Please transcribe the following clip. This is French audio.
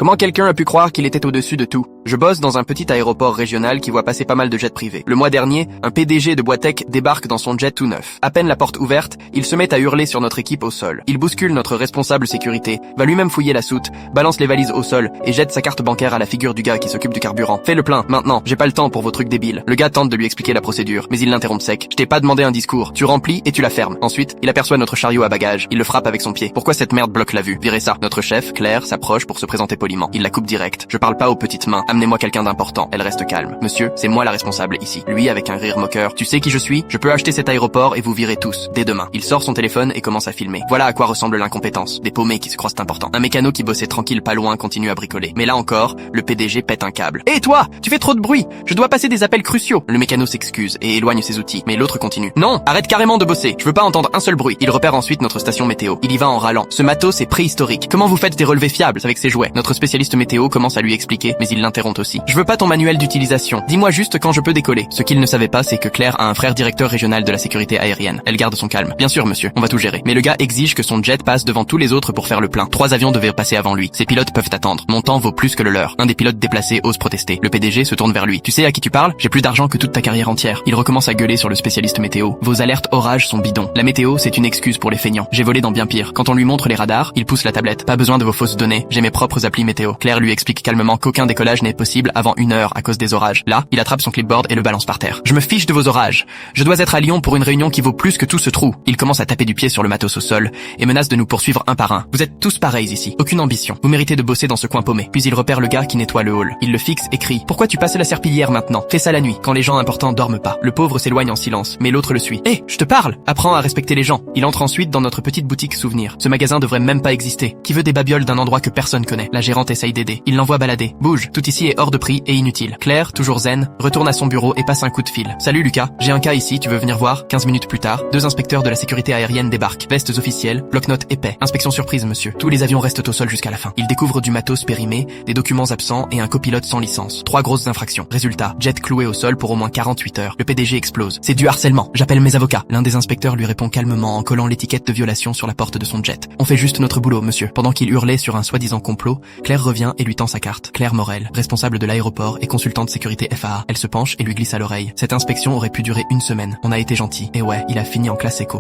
Comment quelqu'un a pu croire qu'il était au-dessus de tout? Je bosse dans un petit aéroport régional qui voit passer pas mal de jets privés. Le mois dernier, un PDG de Boitec débarque dans son jet tout neuf. À peine la porte ouverte, il se met à hurler sur notre équipe au sol. Il bouscule notre responsable sécurité, va lui-même fouiller la soute, balance les valises au sol et jette sa carte bancaire à la figure du gars qui s'occupe du carburant. Fais le plein, maintenant, j'ai pas le temps pour vos trucs débiles. Le gars tente de lui expliquer la procédure, mais il l'interrompt sec. Je t'ai pas demandé un discours, tu remplis et tu la fermes. Ensuite, il aperçoit notre chariot à bagages, il le frappe avec son pied. Pourquoi cette merde bloque la vue? Virez ça. Notre chef, Claire, s'approche pour se présenter poliment. Il la coupe direct. Je parle pas aux petites mains, amenez-moi quelqu'un d'important. Elle reste calme. Monsieur, c'est moi la responsable ici. Lui avec un rire moqueur. Tu sais qui je suis? Je peux acheter cet aéroport et vous virez tous, dès demain. Il sort son téléphone et commence à filmer. Voilà à quoi ressemble l'incompétence. Des paumés qui se croient importants. Un mécano qui bossait tranquille pas loin continue à bricoler. Mais là encore, le PDG pète un câble. Hé toi! Tu fais trop de bruit! Je dois passer des appels cruciaux. Le mécano s'excuse et éloigne ses outils. Mais l'autre continue. Non! Arrête carrément de bosser. Je veux pas entendre un seul bruit. Il repère ensuite notre station météo. Il y va en râlant. Ce matos est préhistorique. Comment vous faites des relevés fiables avec ces jouets? Notre spécialiste météo commence à lui expliquer, mais il l'interrompt aussi. Je veux pas ton manuel d'utilisation. Dis-moi juste quand je peux décoller. Ce qu'il ne savait pas, c'est que Claire a un frère directeur régional de la sécurité aérienne. Elle garde son calme. Bien sûr, monsieur, on va tout gérer. Mais le gars exige que son jet passe devant tous les autres pour faire le plein. 3 avions devaient passer avant lui. Ces pilotes peuvent attendre. Mon temps vaut plus que le leur. Un des pilotes déplacés ose protester. Le PDG se tourne vers lui. Tu sais à qui tu parles? J'ai plus d'argent que toute ta carrière entière. Il recommence à gueuler sur le spécialiste météo. Vos alertes orages sont bidons. La météo, c'est une excuse pour les feignants. J'ai volé dans bien pire. Quand on lui montre les radars, il pousse la tablette. Pas besoin de vos fausses données. J'ai mes propres applis météo. Claire lui explique calmement qu'aucun décollage n'est possible avant 1 heure à cause des orages. Là, il attrape son clipboard et le balance par terre. Je me fiche de vos orages. Je dois être à Lyon pour une réunion qui vaut plus que tout ce trou. Il commence à taper du pied sur le matos au sol et menace de nous poursuivre un par un. Vous êtes tous pareils ici. Aucune ambition. Vous méritez de bosser dans ce coin paumé. Puis il repère le gars qui nettoie le hall. Il le fixe et crie. Pourquoi tu passes la serpillière maintenant? Fais ça la nuit, quand les gens importants dorment pas. Le pauvre s'éloigne en silence, mais l'autre le suit. Hé, je te parle! Apprends à respecter les gens. Il entre ensuite dans notre petite boutique souvenir. Ce magasin devrait même pas exister. Qui veut des babioles d'un endroit que personne connaît? La gérante essaye d'aider. Il l'envoie balader. Bouge. Tout ici est hors de prix et inutile. Claire, toujours zen, retourne à son bureau et passe un coup de fil. Salut Lucas, j'ai un cas ici, tu veux venir voir? 15 minutes plus tard, 2 inspecteurs de la sécurité aérienne débarquent. Vestes officielles, bloc-notes épais. Inspection surprise, monsieur. Tous les avions restent au sol jusqu'à la fin. Ils découvrent du matos périmé, des documents absents et un copilote sans licence. 3 grosses infractions. Résultat, jet cloué au sol pour au moins 48 heures. Le PDG explose. C'est du harcèlement. J'appelle mes avocats. L'un des inspecteurs lui répond calmement en collant l'étiquette de violation sur la porte de son jet. On fait juste notre boulot, monsieur. Pendant qu'il hurlait sur un soi-disant complot, Claire revient et lui tend sa carte. Claire Morel, responsable de l'aéroport et consultante sécurité FAA. Elle se penche et lui glisse à l'oreille. Cette inspection aurait pu durer 1 semaine. On a été gentil. Et ouais, il a fini en classe éco.